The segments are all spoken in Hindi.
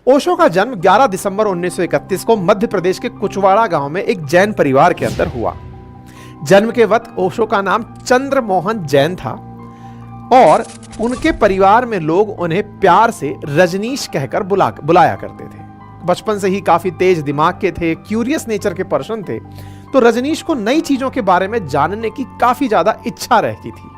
ओशो का जन्म 11 दिसंबर 1931 को मध्य प्रदेश के कुचवाड़ा गांव में एक जैन परिवार के अंदर हुआ। जन्म के वक्त ओशो का नाम चंद्रमोहन जैन था और उनके परिवार में लोग उन्हें प्यार से रजनीश कहकर बुलाया करते थे। बचपन से ही काफी तेज दिमाग के थे, क्यूरियस नेचर के पर्सन थे, तो रजनीश को नई चीजों के बारे में जानने की काफी ज्यादा इच्छा रहती थी।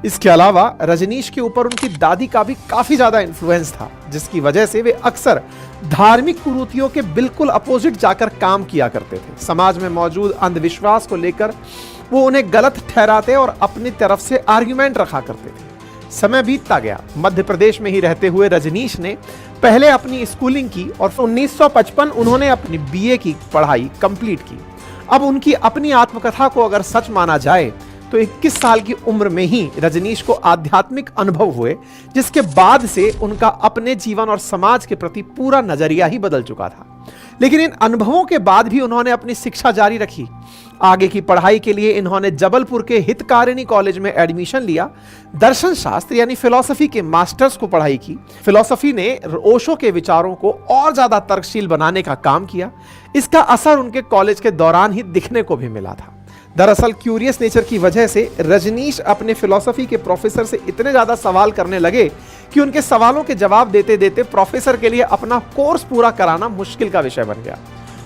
इसके अलावा रजनीश के ऊपर उनकी दादी का भी काफी ज्यादा इन्फ्लुएंस था, जिसकी वजह से वे अक्सर धार्मिक कुरीतियों के बिल्कुल अपोजिट जाकर काम किया करते थे। समाज में मौजूद अंधविश्वास को लेकर वो उन्हें गलत ठहराते और अपनी तरफ से आर्ग्यूमेंट रखा करते थे। समय बीतता गया। मध्य प्रदेश में ही रहते हुए रजनीश ने पहले अपनी स्कूलिंग की और 1955 उन्होंने अपनी बीए की पढ़ाई कंप्लीट की। अब उनकी अपनी आत्मकथा को अगर सच माना जाए तो 21 साल की उम्र में ही रजनीश को आध्यात्मिक अनुभव हुए, जिसके बाद से उनका अपने जीवन और समाज के प्रति पूरा नजरिया ही बदल चुका था। लेकिन इन अनुभवों के बाद भी उन्होंने अपनी शिक्षा जारी रखी। आगे की पढ़ाई के लिए इन्होंने जबलपुर के हितकारिणी कॉलेज में एडमिशन लिया। दर्शन शास्त्र यानी फिलॉसफी के मास्टर्स को पढ़ाई की। फिलॉसफी ने ओशो के विचारों को और ज्यादा तर्कशील बनाने का काम किया। इसका असर उनके कॉलेज के दौरान ही दिखने को भी मिला था। दरअसल क्यूरियस नेचर की वजह से रजनीश अपने फिलॉसफी के प्रोफेसर से इतने ज्यादा सवाल करने लगे कि उनके सवालों के जवाब देते देते प्रोफेसर के लिए अपना कोर्स पूरा कराना मुश्किल का विषय बन गया।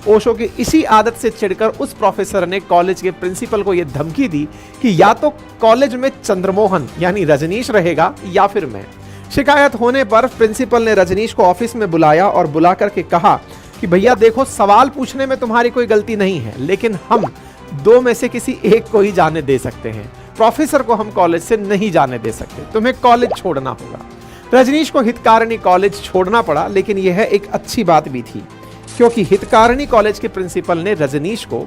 ओशो की इसी आदत से चिढ़कर उस प्रोफेसर ने कॉलेज के प्रिंसिपल को यह धमकी दी कि या तो कॉलेज में चंद्रमोहन यानी रजनीश रहेगा या फिर मैं। शिकायत होने पर प्रिंसिपल ने रजनीश को ऑफिस में बुलाया और बुलाकर के कहा कि भैया देखो, सवाल पूछने में तुम्हारी कोई गलती नहीं है, लेकिन हम दो में से किसी एक को ही जाने दे सकते हैं। प्रोफेसर को हम कॉलेज से नहीं जाने दे सकते, तुम्हें कॉलेज छोड़ना होगा। रजनीश को हितकारिणी कॉलेज छोड़ना पड़ा, लेकिन यह एक अच्छी बात भी थी क्योंकि हितकारिणी कॉलेज के प्रिंसिपल ने रजनीश को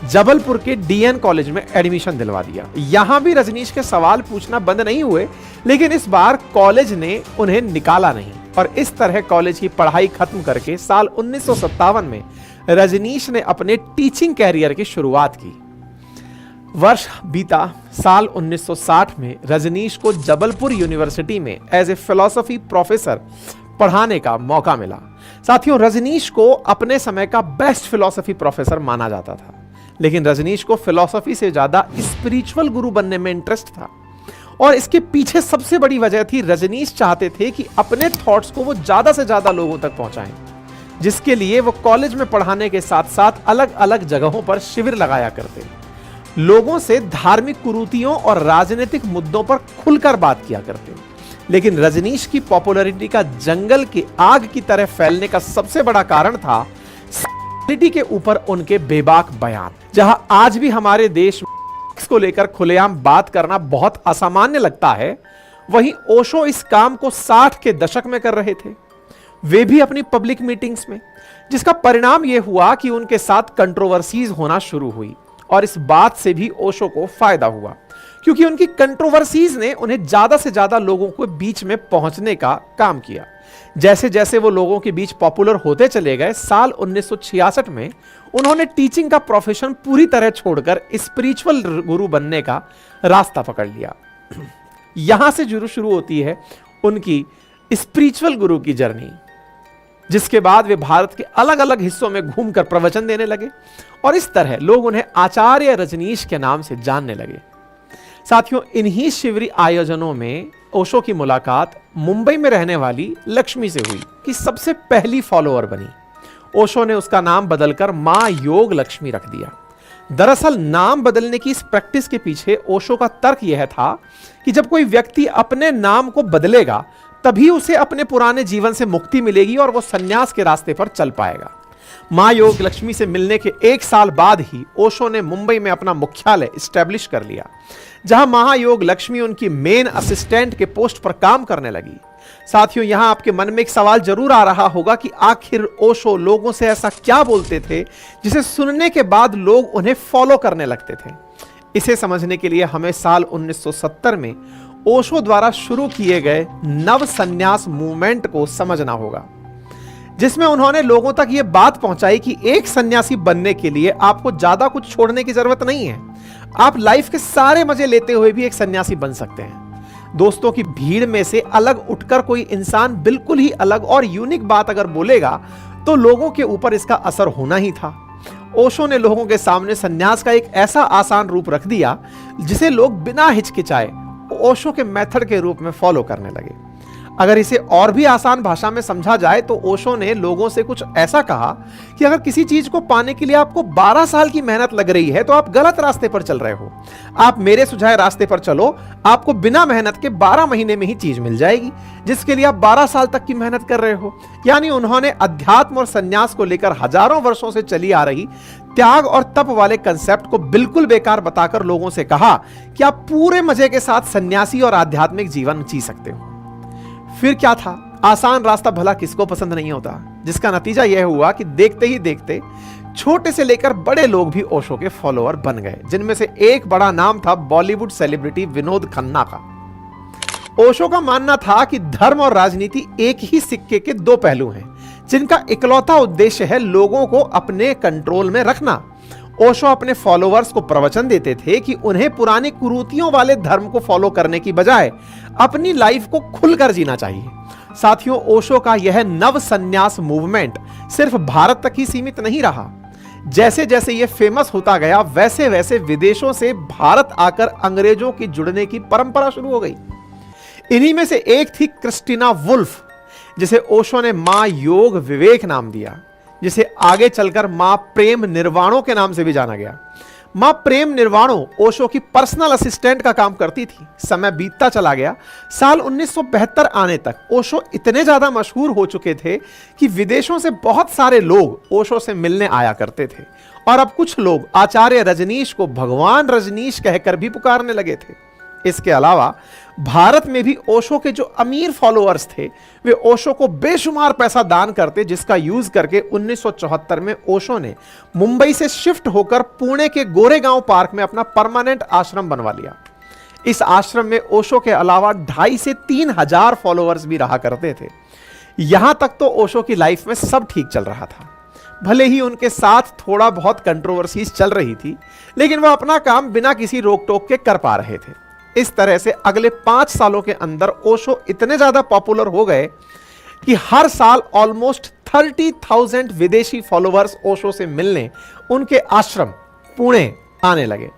जबलपुर के डीएन कॉलेज में एडमिशन दिलवा दिया। यहां भी रजनीश के सवाल पूछना बंद नहीं हुए, लेकिन इस बार कॉलेज ने उन्हें निकाला नहीं और इस तरह कॉलेज की पढ़ाई खत्म करके साल 1957 में रजनीश ने अपने टीचिंग कैरियर की शुरुआत की। वर्ष बीता। साल 1960 में रजनीश को जबलपुर यूनिवर्सिटी में एज ए फिलॉसफी प्रोफेसर पढ़ाने का मौका मिला। साथियों, रजनीश को अपने समय का बेस्ट फिलॉसफी प्रोफेसर माना जाता था, लेकिन रजनीश को फिलॉसफी से ज्यादा स्पिरिचुअल गुरु बनने में इंटरेस्ट था और इसके पीछे सबसे बड़ी वजह थी रजनीश चाहते थे कि अपने थॉट्स को वो ज्यादा से ज्यादा लोगों तक पहुंचाएं, जिसके लिए वो कॉलेज में पढ़ाने के साथ साथ अलग अलग जगहों पर शिविर लगाया करते, लोगों से धार्मिक कुरीतियों और राजनीतिक मुद्दों पर खुलकर बात किया करते। लेकिन रजनीश की पॉपुलैरिटी का जंगल की आग की तरह फैलने का सबसे बड़ा कारण था सेक्सुअलिटी के ऊपर उनके बेबाक बयान। जहां आज भी हमारे देश को लेकर खुलेआम बात करना बहुत असामान्य लगता है, वहीं ओशो इस काम को 60 के दशक में कर रहे थे, वे भी अपनी पब्लिक मीटिंग्स में, जिसका परिणाम यह हुआ कि उनके साथ कंट्रोवर्सीज होना शुरू हुई और इस बात से भी ओशो को फायदा हुआ क्योंकि उनकी कंट्रोवर्सीज ने उन्हें ज्यादा से ज्यादा लोगों के बीच में पहुंचने का काम किया। जैसे जैसे वो लोगों के बीच पॉपुलर होते चले गए, साल 1966 में उन्होंने टीचिंग का प्रोफेशन पूरी तरह छोड़कर स्पिरिचुअल गुरु बनने का रास्ता पकड़ लिया। यहां से शुरू होती है उनकी स्पिरिचुअल गुरु की जर्नी, जिसके बाद वे भारत के अलग अलग हिस्सों में घूमकर प्रवचन देने लगे और इस तरह लोग उन्हें आचार्य रजनीश के नाम से जानने लगे। साथियों, इन्हीं शिविर आयोजनों में ओशो की मुलाकात मुंबई में रहने वाली लक्ष्मी से हुई, कि सबसे पहली फॉलोअर बनी। ओशो ने उसका नाम बदलकर मां योग लक्ष्मी रख दिया। दरअसल नाम बदलने की इस प्रैक्टिस के पीछे ओशो का तर्क यह था कि जब कोई व्यक्ति अपने नाम को बदलेगा तभी उसे अपने पुराने जीवन से मुक्ति मिलेगी और वो सन्यास के रास्ते पर चल पाएगा। मां योग लक्ष्मी से मिलने के 1 साल बाद ही ओशो ने मुंबई में अपना मुख्यालय स्टैब्लिश कर लिया, जहां महायोग लक्ष्मी उनकी मेन असिस्टेंट के पोस्ट पर काम करने लगी। साथियों, यहां आपके मन में एक सवाल जरूर आ रहा होगा कि आखिर ओशो लोगों से ऐसा क्या बोलते थे जिसे सुनने के बाद लोग उन्हें फॉलो करने लगते थे। इसे समझने के लिए हमें साल 1970 में ओशो द्वारा शुरू किए गए नव संन्यास मूवमेंट को समझना होगा, जिसमें उन्होंने लोगों तक यह बात पहुंचाई कि एक सन्यासी बनने के लिए आपको ज्यादा कुछ छोड़ने की जरूरत नहीं है, आप लाइफ के सारे मजे लेते हुए भी एक सन्यासी बन सकते हैं। दोस्तों की भीड़ में से अलग उठकर कोई इंसान बिल्कुल ही अलग और यूनिक बात अगर बोलेगा तो लोगों के ऊपर इसका असर होना ही था। ओशो ने लोगों के सामने सन्यास का एक ऐसा आसान रूप रख दिया जिसे लोग बिना हिचकिचाए ओशो के मेथड के रूप में फॉलो करने लगे। अगर इसे और भी आसान भाषा में समझा जाए तो ओशो ने लोगों से कुछ ऐसा कहा कि अगर किसी चीज को पाने के लिए आपको 12 साल की मेहनत लग रही है तो आप गलत रास्ते पर चल रहे हो। आप मेरे सुझाए रास्ते पर चलो, आपको बिना मेहनत के 12 महीने में ही चीज मिल जाएगी जिसके लिए आप 12 साल तक की मेहनत कर रहे हो। यानी उन्होंने अध्यात्म और संन्यास को लेकर हजारों वर्षों से चली आ रही त्याग और तप वाले कंसेप्ट को बिल्कुल बेकार बताकर लोगों से कहा कि आप पूरे मजे के साथ सन्यासी और आध्यात्मिक जीवन जी सकते हो। फिर क्या था, आसान रास्ता भला किसको पसंद नहीं होता, जिसका नतीजा यह हुआ कि देखते ही देखते छोटे से लेकर बड़े लोग भी ओशो के फॉलोअर बन गए, जिनमें से एक बड़ा नाम था बॉलीवुड सेलिब्रिटी विनोद खन्ना का। ओशो का मानना था कि धर्म और राजनीति एक ही सिक्के के दो पहलू हैं, जिनका इकलौता उद्देश्य है लोगों को अपने कंट्रोल में रखना। ओशो अपने फॉलोअर्स को प्रवचन देते थे कि उन्हें पुरानी कुरीतियों वाले धर्म को फॉलो करने की बजाय अपनी लाइफ को खुलकर जीना चाहिए। साथियों, ओशो का यह नव संन्यास मूवमेंट सिर्फ भारत तक ही सीमित नहीं रहा। जैसे जैसे यह फेमस होता गया वैसे वैसे विदेशों से भारत आकर अंग्रेजों की जुड़ने की परंपरा शुरू हो गई। इन्हीं में से एक थी क्रिस्टीना वुल्फ, जिसे ओशो ने मां योग विवेक नाम दिया, जिसे आगे चलकर मां प्रेम निर्वाणों के नाम से भी जाना गया। मां प्रेम निर्वाणों ओशो की पर्सनल असिस्टेंट का काम करती थी। समय बीतता चला गया। साल 1972 आने तक ओशो इतने ज्यादा मशहूर हो चुके थे कि विदेशों से बहुत सारे लोग ओशो से मिलने आया करते थे और अब कुछ लोग आचार्य रजनीश को भगवान रजनीश कहकर भी पुकारने लगे थे। इसके अलावा भारत में भी ओशो के जो अमीर फॉलोअर्स थे वे ओशो को बेशुमार पैसा दान करते, जिसका यूज करके 1974 में ओशो ने मुंबई से शिफ्ट होकर पुणे के गोरेगांव पार्क में अपना परमानेंट आश्रम बनवा लिया। इस आश्रम में ओशो के अलावा 2,500 से 3,000 फॉलोअर्स भी रहा करते थे। यहां तक तो ओशो की लाइफ में सब ठीक चल रहा था। भले ही उनके साथ थोड़ा बहुत कंट्रोवर्सीज चल रही थी, लेकिन वह अपना काम बिना किसी रोक टोक के कर पा रहे थे। इस तरह से अगले 5 सालों के अंदर ओशो इतने ज्यादा पॉपुलर हो गए कि हर साल ऑलमोस्ट 30,000 विदेशी फॉलोअर्स ओशो से मिलने उनके आश्रम पुणे आने लगे।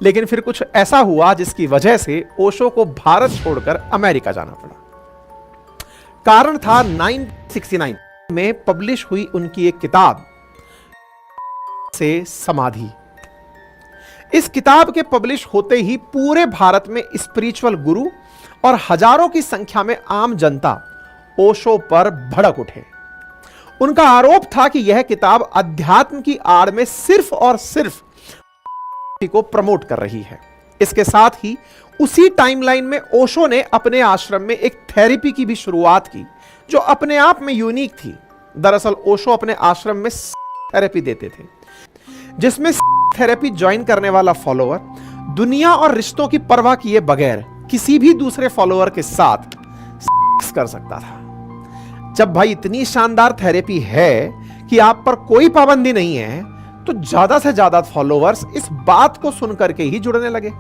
लेकिन फिर कुछ ऐसा हुआ जिसकी वजह से ओशो को भारत छोड़कर अमेरिका जाना पड़ा। कारण था 1969 में पब्लिश हुई उनकी एक किताब से समाधि। इस किताब के पब्लिश होते ही पूरे भारत में स्पिरिचुअल गुरु और हजारों की संख्या में आम जनता ओशो पर भड़क उठे। उनका आरोप था कि यह किताब अध्यात्म की आड़ में सिर्फ और सिर्फ को प्रमोट कर रही है। इसके साथ ही उसी टाइमलाइन में ओशो ने अपने आश्रम में एक थेरेपी की भी शुरुआत की जो अपने आप में यूनिक थी। दरअसल ओशो अपने आश्रम में थेरेपी देते थे, जिसमें थेरेपी ज्वाइन करने वाला फॉलोअर दुनिया और रिश्तों की परवाह किए बगैर किसी भी दूसरे फॉलोअर के साथ कर सकता था। जब भाई इतनी शानदार थेरेपी है कि आप पर कोई पाबंदी नहीं है, तो ज्यादा से ज्यादा फॉलोअर्स इस बात को सुनकर के ही जुड़ने लगे।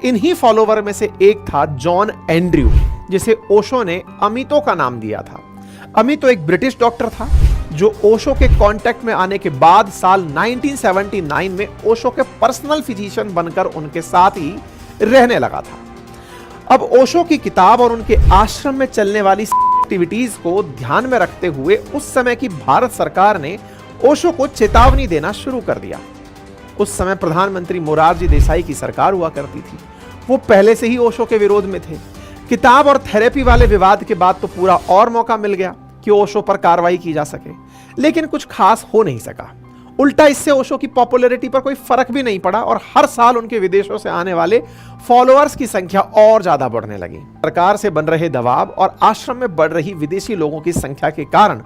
इन्हीं फॉलोअर में से एक था जॉन एंड्रयू, जिसे ओशो ने अमितो का नाम दिया था। अमितो एक ब्रिटिश डॉक्टर था जो ओशो के कांटेक्ट में आने के बाद साल 1979 में ओशो के पर्सनल फिजिशियन बनकर उनके साथ ही रहने लगा था। अब ओशो की किताब और उनके आश्रम में चलने वाली एक्टिविटीज को ध्यान में रखते हुए उस समय की भारत सरकार ने ओशो को चेतावनी देना शुरू कर दिया। उस समय प्रधानमंत्री मोरारजी देसाई की सरकार हुआ करती थी। वो पहले से ही ओशो के विरोध में थे। किताब और थेरेपी वाले विवाद के बाद तो पूरा और मौका मिल गया कि ओशो पर कार्रवाई की जा सके, लेकिन कुछ खास हो नहीं सका। उल्टा इससे ओशो की पॉपुलैरिटी पर कोई फर्क भी नहीं पड़ा और हर साल उनके विदेशों से आने वाले फॉलोअर्स की संख्या और ज्यादा बढ़ने लगी। सरकार से बन रहे दबाव और आश्रम में बढ़ रही विदेशी लोगों की संख्या के कारण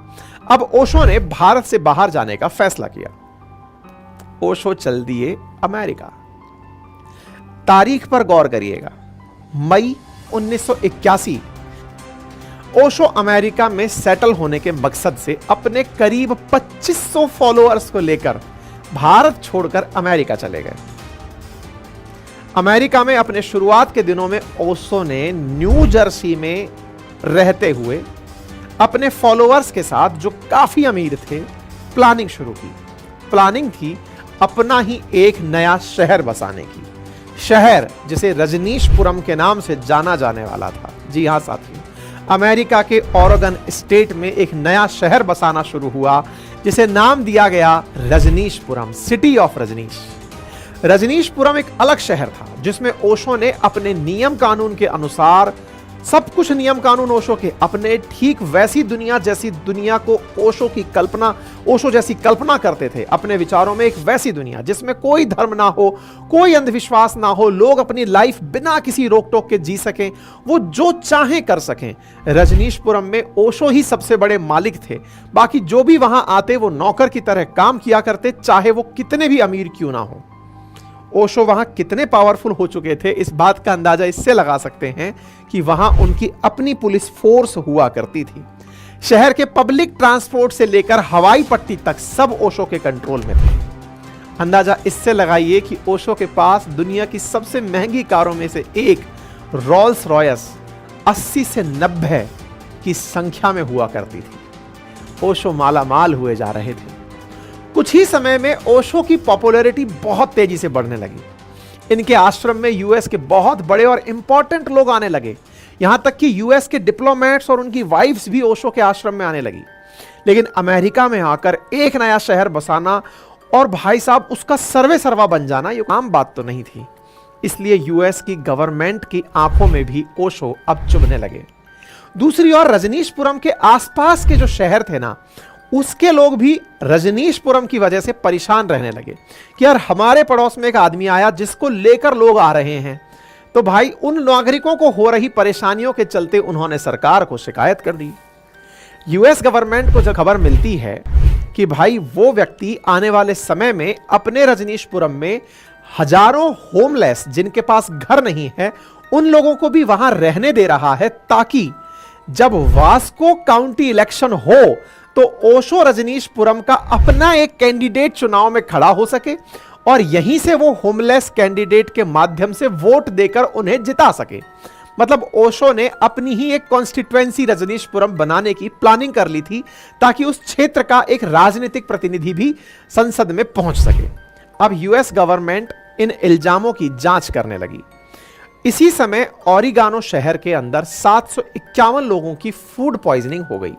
अब ओशो ने भारत से बाहर जाने का फैसला किया। ओशो चल दिए अमेरिका। तारीख पर गौर करिएगा, मई 1981। ओशो अमेरिका में सेटल होने के मकसद से अपने करीब 2500 फॉलोअर्स को लेकर भारत छोड़कर अमेरिका चले गए। अमेरिका में अपने शुरुआत के दिनों में ओशो ने न्यू जर्सी में रहते हुए अपने फॉलोअर्स के साथ, जो काफी अमीर थे, प्लानिंग शुरू की। प्लानिंग थी अपना ही एक नया शहर बसाने की, शहर जिसे रजनीशपुरम के नाम से जाना जाने वाला था। जी हां साथियों, अमेरिका के ओरेगन स्टेट में एक नया शहर बसाना शुरू हुआ जिसे नाम दिया गया रजनीशपुरम, सिटी ऑफ रजनीश। रजनीशपुरम एक अलग शहर था जिसमें ओशो ने अपने नियम कानून के अनुसार, सब कुछ नियम कानून ओशो के अपने, ठीक वैसी दुनिया जैसी दुनिया को ओशो जैसी कल्पना करते थे अपने विचारों में। एक वैसी दुनिया जिसमें कोई धर्म ना हो, कोई अंधविश्वास ना हो, लोग अपनी लाइफ बिना किसी रोक टोक के जी सकें, वो जो चाहें कर सकें। रजनीशपुरम में ओशो ही सबसे बड़े मालिक थे, बाकी जो भी वहां आते वो नौकर की तरह काम किया करते, चाहे वो कितने भी अमीर क्यों ना हो। ओशो वहां कितने पावरफुल हो चुके थे, इस बात का अंदाजा इससे लगा सकते हैं कि वहां उनकी अपनी पुलिस फोर्स हुआ करती थी। शहर के पब्लिक ट्रांसपोर्ट से लेकर हवाई पट्टी तक सब ओशो के कंट्रोल में था। अंदाजा इससे लगाइए कि ओशो के पास दुनिया की सबसे महंगी कारों में से एक रोल्स रॉयस 80 से 90 की संख्या में हुआ करती थी। ओशो मालामाल हुए जा रहे थे। कुछ ही समय में ओशो की पॉपुलैरिटी बहुत तेजी से बढ़ने लगी। इनके आश्रम में यूएस के बहुत बड़े और इंपॉर्टेंट लोग आने लगे, यहां तक कि यूएस के डिप्लोमेट्स और उनकी वाइफ्स भी ओशो के आश्रम में आने लगी। लेकिन अमेरिका में आकर एक नया शहर बसाना और भाई साहब उसका सर्वे सर्वा बन जाना, ये आम बात तो नहीं थी। इसलिए यूएस की गवर्नमेंट की आंखों में भी ओशो अब चुभने लगे। दूसरी ओर रजनीशपुरम के आसपास के जो शहर थे ना, उसके लोग भी रजनीशपुरम की वजह से परेशान रहने लगे कि यार हमारे पड़ोस में एक आदमी आया जिसको लेकर लोग आ रहे हैं। तो भाई उन नागरिकों को हो रही परेशानियों के चलते उन्होंने सरकार को शिकायत कर दी। यूएस गवर्नमेंट को जब खबर मिलती है कि भाई वो व्यक्ति आने वाले समय में अपने रजनीशपुरम में हजारों होमलेस जिनके पास घर नहीं है, उन लोगों को भी वहां रहने दे रहा है, ताकि जब वास्को काउंटी इलेक्शन हो तो ओशो रजनीशपुरम का अपना एक कैंडिडेट चुनाव में खड़ा हो सके और यहीं से वो होमलेस कैंडिडेट के माध्यम से वोट देकर उन्हें जिता सके। मतलब ओशो ने अपनी ही एक कॉन्स्टिट्यूएंसी रजनीशपुरम बनाने की प्लानिंग कर ली थी, ताकि उस क्षेत्र का एक राजनीतिक प्रतिनिधि भी संसद में पहुंच सके। अब यूएस गवर्नमेंट इन इल्जामों की जांच करने लगी। इसी समय ओरिगानो शहर के अंदर 751 लोगों की फूड पॉइजनिंग हो गई।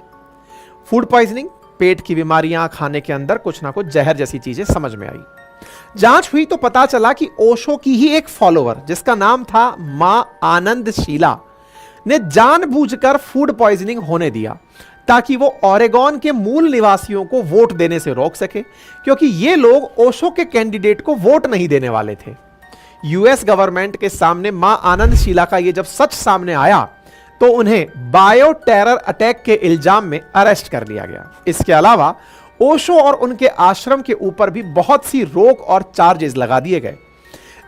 फूड पॉइजनिंग, पेट की बीमारियां, खाने के अंदर कुछ ना कुछ जहर जैसी चीजें समझ में आई। जांच हुई तो पता चला कि ओशो की ही एक फॉलोअर जिसका नाम था मां आनंदशीला ने जानबूझकर फूड पॉइजनिंग होने दिया, ताकि वो ओरेगॉन के मूल निवासियों को वोट देने से रोक सके, क्योंकि ये लोग ओशो के कैंडिडेट को वोट नहीं देने वाले थे। यूएस गवर्नमेंट के सामने मां आनंदशीला का ये जब सच सामने आया तो उन्हें बायो टेरर अटैक के इल्जाम में अरेस्ट कर लिया गया। इसके अलावा ओशो और उनके आश्रम के ऊपर भी बहुत सी रोक और चार्जेस लगा दिए गए।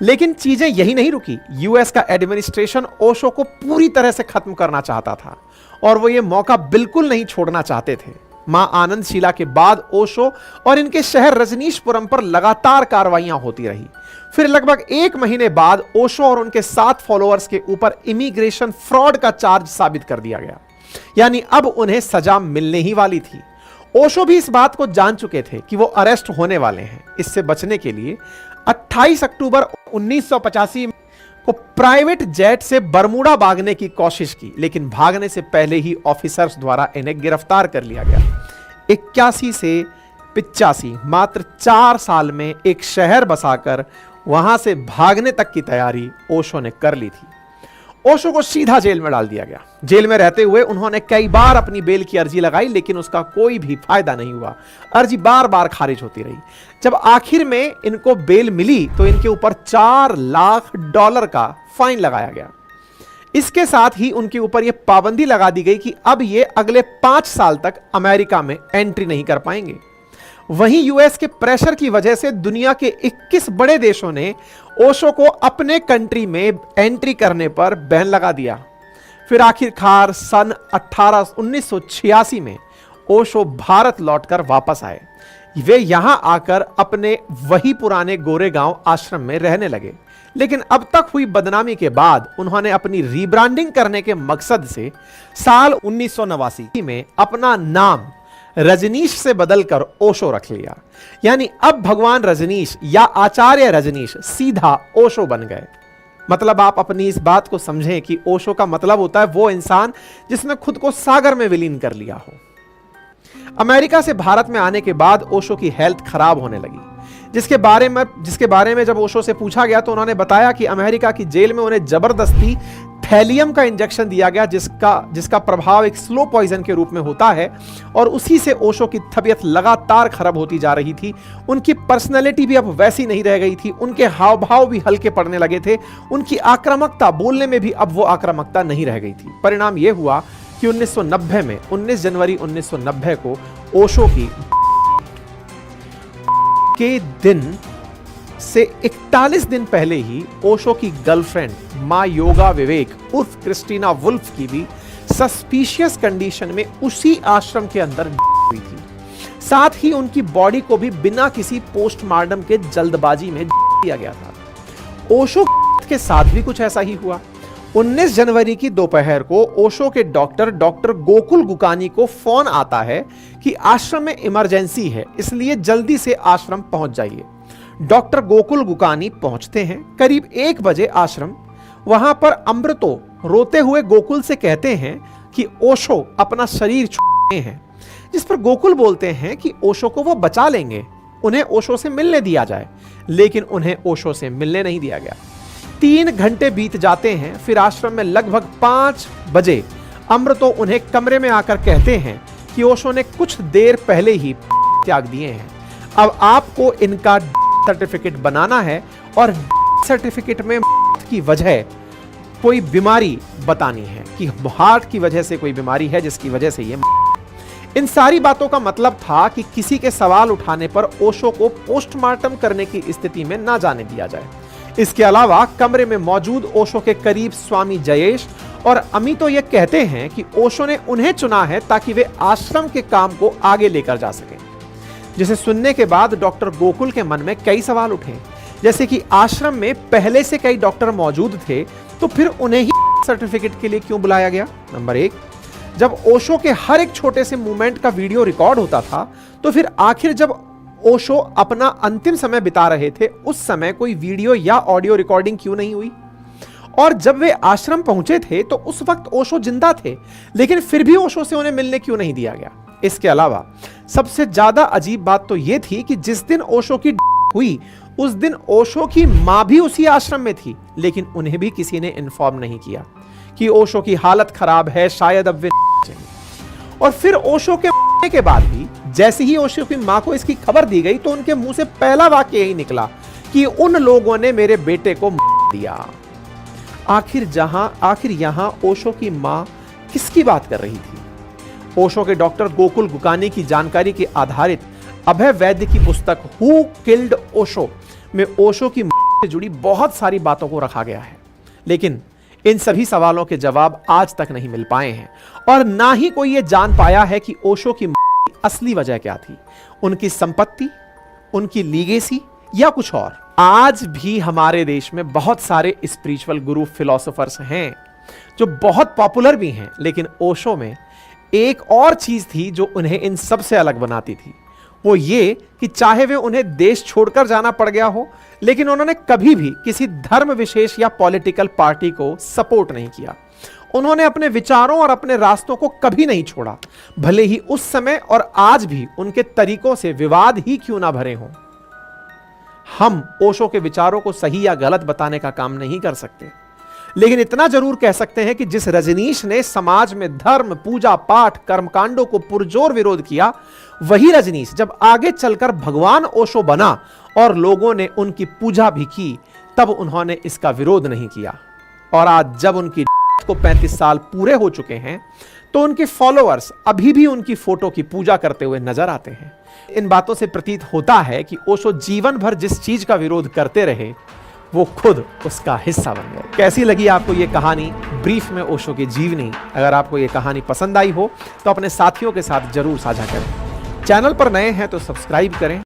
लेकिन चीजें यही नहीं रुकी। यूएस का एडमिनिस्ट्रेशन ओशो को पूरी तरह से खत्म करना चाहता था और वो ये मौका बिल्कुल नहीं छोड़ना चाहते थे। मां आनंदशीला के बाद ओशो और इनके शहर रजनीशपुरम पर लगातार कार्रवाइयां होती रही। फिर लगभग 1 महीने बाद ओशो और उनके 7 फॉलोअर्स के ऊपर इमिग्रेशन फ्रॉड का चार्ज साबित कर दिया गया, यानी अब उन्हें सजा मिलने ही वाली थी। ओशो भी इस बात को जान चुके थे कि वो अरेस्ट होने वाले हैं। इससे बचने के लिए 28 अक्टूबर 1985 को प्राइवेट जेट से बरमूडा भागने की कोशिश की, लेकिन भागने से पहले ही ऑफिसर्स द्वारा इन्हें गिरफ्तार कर लिया गया। 81 से 85 मात्र 4 साल में एक शहर बसाकर वहां से भागने तक की तैयारी ओशो ने कर ली थी। ओशो को सीधा जेल में डाल दिया गया। जेल में रहते हुए उन्होंने कई बार अपनी बेल की अर्जी लगाई, लेकिन उसका कोई भी फायदा नहीं हुआ। अर्जी बार बार खारिज होती रही। जब आखिर में इनको बेल मिली तो इनके ऊपर $4 लाख का फाइन लगाया गया। इसके साथ ही उनके ऊपर यह पाबंदी लगा दी गई कि अब ये अगले 5 साल तक अमेरिका में एंट्री नहीं कर पाएंगे। वहीं यूएस के प्रेशर की वजह से दुनिया के 21 बड़े देशों ने ओशो को अपने कंट्री में एंट्री करने पर बैन लगा दिया। फिर आखिरकार सन 1986 में ओशो भारत लौटकर वापस आए। वे यहां आकर अपने वही पुराने गोरेगांव आश्रम में रहने लगे। लेकिन अब तक हुई बदनामी के बाद उन्होंने अपनी रीब्रांडिंग करने के मकसद से साल 1989 में अपना नाम रजनीश से बदलकर ओशो रख लिया। यानी अब भगवान रजनीश या आचार्य रजनीश सीधा ओशो बन गए। मतलब आप अपनी इस बात को समझें कि ओशो का मतलब होता है वो इंसान जिसने खुद को सागर में विलीन कर लिया हो। अमेरिका से भारत में आने के बाद ओशो की हेल्थ खराब होने लगी, जिसके बारे में जब ओशो से पूछा गया तो उन्होंने बताया कि अमेरिका की जेल में उन्हें जबरदस्ती थैलियम का इंजेक्शन दिया गया, जिसका प्रभाव एक स्लो पॉइजन के रूप में होता है, और उसी से ओशो की तबीयत लगातार खराब होती जा रही थी। उनकी पर्सनैलिटी भी अब वैसी नहीं रह गई थी, उनके हाव भाव भी हल्के पड़ने लगे थे, उनकी आक्रामकता बोलने में भी अब वो आक्रामकता नहीं रह गई थी। परिणाम यह हुआ कि 1990 में 19 जनवरी 1990 को ओशो की के दिन से 41 दिन पहले ही ओशो की गर्लफ्रेंड मां योगा विवेक उर्फ क्रिस्टीना वुल्फ की भी सस्पिशियस कंडीशन में उसी आश्रम के अंदर हुई थी। साथ ही उनकी बॉडी को भी बिना किसी पोस्टमार्टम के जल्दबाजी में दिया गया था। ओशो के साथ भी कुछ ऐसा ही हुआ। 19 जनवरी की दोपहर को ओशो के डॉक्टर गोकुल गुकानी को फोन आता है कि आश्रम में इमरजेंसी है, इसलिए जल्दी से आश्रम पहुंच जाइए। डॉक्टर गोकुल गुकानी पहुंचते हैं करीब 1 बजे आश्रम। वहां पर अमृतो रोते हुए गोकुल से कहते हैं कि ओशो अपना शरीर छोड़े हैं, जिस पर गोकुल बोलते हैं कि ओशो को वो बचा लेंगे, उन्हें ओशो से मिलने दिया जाए। लेकिन उन्हें ओशो से मिलने नहीं दिया गया। 3 घंटे बीत जाते हैं। फिर आश्रम में लगभग 5 बजे अमृतो उन्हें कमरे में आकर कहते हैं कि ओशो ने कुछ देर पहले ही त्याग दिए हैं। अब आपको इनका सर्टिफिकेट बनाना है और सर्टिफिकेट में की वजह कोई बीमारी बतानी है कि हार्ट की वजह से कोई बीमारी है जिसकी वजह से ये। इन सारी बातों का मतलब था कि किसी के सवाल उठाने पर ओशो को पोस्टमार्टम करने की स्थिति में ना जाने दिया जाए। इसके अलावा कमरे में मौजूद ओशो के करीब स्वामी जयेश और अमितो ये कहते हैं कि ओशो ने उन्हें चुना है ताकि वे आश्रम के काम को आगे लेकर जा सकें। जिसे सुनने के बाद डॉक्टर गोकुल के मन में कई सवाल उठे, जैसे कि आश्रम में पहले से कई डॉक्टर मौजूद थे, तो फिर उन्हें ही सर्टिफिकेट के लिए क्यों बुलाया गया। नंबर 1, जब ओशो के हर एक छोटे से मूवमेंट का वीडियो रिकॉर्ड होता था, तो फिर आखिर जब ओशो अपना अंतिम समय बिता रहे थे उस समय कोई वीडियो या ऑडियो रिकॉर्डिंग क्यों नहीं हुई। और जब वे आश्रम पहुंचे थे तो उस वक्त ओशो जिंदा थे, लेकिन फिर भी ओशो से उन्हें मिलने क्यों नहीं दिया गया। इसके अलावा सबसे ज्यादा अजीब बात तो यह थी कि जिस दिन ओशो की हुई उस दिन ओशो की मां भी उसी आश्रम में थी, लेकिन उन्हें भी किसी ने इन्फॉर्म नहीं किया कि ओशो की हालत खराब है, शायद अब वे। और फिर ओशो के बाद भी जैसे ही ओशो की मां को इसकी खबर दी गई तो उनके मुंह से पहला वाक्य यही निकला कि उन लोगों ने मेरे बेटे को दिया। आखिर यहां ओशो की मां किसकी बात कर रही थी। ओशो के डॉक्टर गोकुल गुकानी की जानकारी के आधारित अभय वैद्य की पुस्तक हु किल्ड ओशो में ओशो की से जुड़ी बहुत सारी बातों को रखा गया है, लेकिन इन सभी सवालों के जवाब आज तक नहीं मिल पाए हैं और ना ही कोई ये जान पाया है कि ओशो की असली वजह क्या थी, उनकी संपत्ति, उनकी लीगेसी या कुछ और। आज भी हमारे देश में बहुत सारे स्पिरिचुअल गुरु फिलोसोफर्स हैं जो बहुत पॉपुलर भी हैं, लेकिन ओशो में एक और चीज थी जो उन्हें इन सब से अलग बनाती थी। वो ये कि चाहे वे उन्हें देश छोड़कर जाना पड़ गया हो, लेकिन उन्होंने कभी भी किसी धर्म विशेष या पॉलिटिकल पार्टी को सपोर्ट नहीं किया। उन्होंने अपने विचारों और अपने रास्तों को कभी नहीं छोड़ा, भले ही उस समय और आज भी उनके तरीकों से विवाद ही क्यों ना भरे हों। हम ओशो के विचारों को सही या गलत बताने का काम नहीं कर सकते, लेकिन इतना जरूर कह सकते हैं कि जिस रजनीश ने समाज में धर्म, पूजा पाठ, कर्मकांडों को पुरजोर विरोध किया, वही रजनीश जब आगे चलकर भगवान ओशो बना और लोगों ने उनकी पूजा भी की, तब उन्होंने इसका विरोध नहीं किया। और आज जब उनकी को 35 साल पूरे हो चुके हैं, तो उनके फॉलोअर्स अभी भी उनकी फोटो की पूजा करते हुए नजर आते हैं। इन बातों से प्रतीत होता है कि ओशो जीवन भर जिस चीज का विरोध करते रहे, वो खुद उसका हिस्सा बन गए। कैसी लगी आपको ये कहानी, ब्रीफ में ओशो की जीवनी। अगर आपको ये कहानी पसंद आई हो तो अपने साथियों के साथ जरूर साझा करें। चैनल पर नए हैं तो सब्सक्राइब करें।